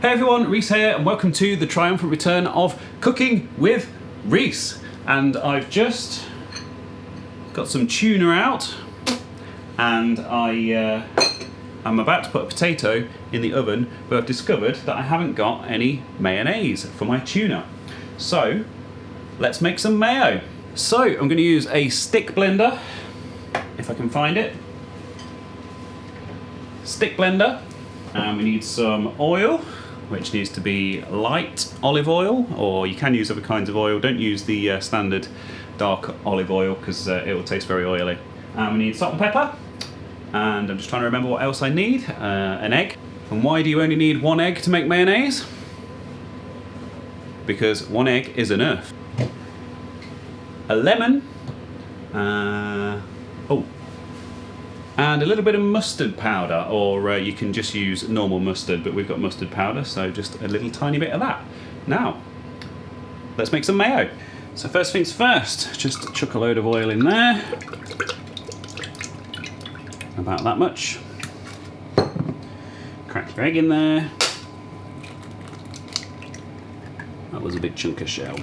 Hey everyone, Rees here and welcome to the triumphant return of Cooking with Rees. And I've just got some tuna out and I'm about to put a potato in the oven, but I've discovered that I haven't got any mayonnaise for my tuna. So let's make some mayo. So I'm going to use a stick blender, if I can find it. Stick blender, and we need some oil, which needs to be light olive oil, or you can use other kinds of oil. Don't use the standard dark olive oil because it will taste very oily. And we need salt and pepper, and I'm just trying to remember what else I need. An egg. And why do you only need one egg to make mayonnaise? Because one egg is enough. A lemon, and a little bit of mustard powder, or you can just use normal mustard, but we've got mustard powder, so just a little tiny bit of that. Now, let's make some mayo. So first things first, just chuck a load of oil in there. About that much. Crack your egg in there. That was a big chunk of shell.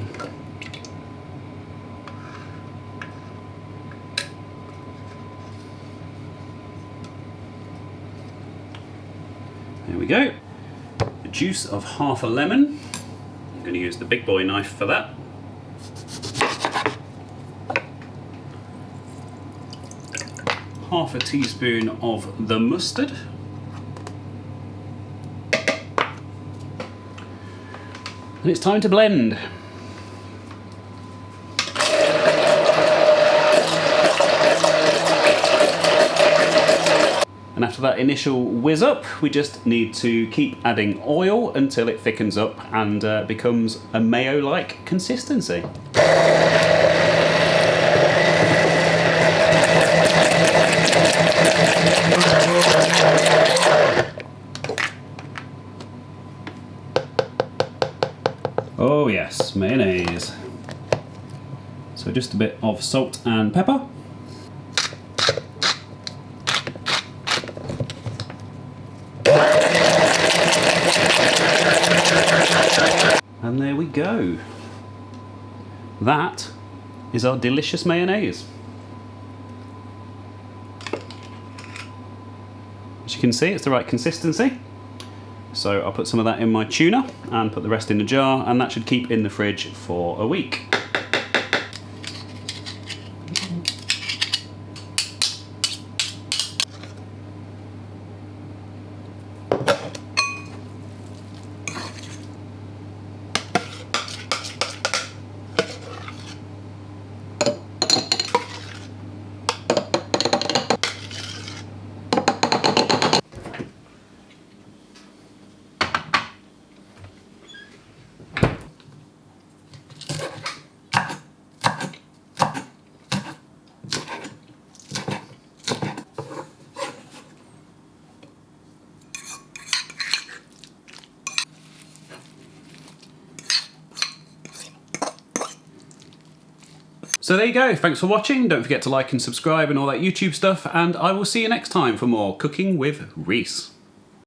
There we go. The juice of half a lemon. I'm going to use the big boy knife for that. Half a teaspoon of the mustard. And it's time to blend. And after that initial whiz up, we just need to keep adding oil until it thickens up and becomes a mayo-like consistency. Oh yes, mayonnaise. So just a bit of salt and pepper. And there we go. That is our delicious mayonnaise. As you can see, it's the right consistency. So I'll put some of that in my tuna and put the rest in a jar, and that should keep in the fridge for a week. So there you go, thanks for watching. Don't forget to like and subscribe and all that YouTube stuff, and I will see you next time for more Cooking with Rees.